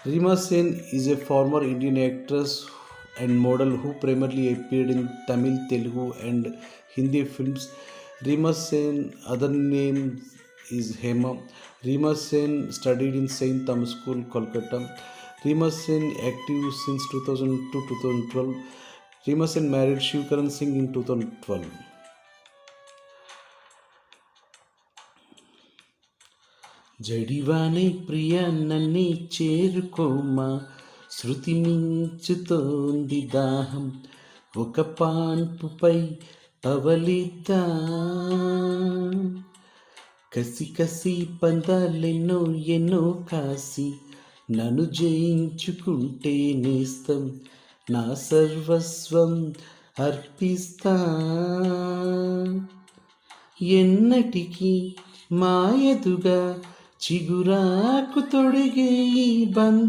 Rima Sen is a former Indian actress and model who primarily appeared in Tamil, Telugu, and Hindi films. Rima Sen other name is Hema. Rima Sen studied in Saint Thomas School, Kolkata. Rima Sen active since 2000 to 2012. Rima Sen married Shivkaran Singh in 2012. జడివానే ప్రియ నన్నే చేరుకోమా, శృతి మించుతోంది దాహం, ఒక పాన్పుపై పవలిద్దా, కసి కసి పందాలెన్నో ఎన్నో కాసి నన్ను జయించుకుంటే నేస్తం, నా సర్వస్వం అర్పిస్తా, ఎన్నటికీ మాయదుగా చిగురాకు తొడిగే ఈ బంధ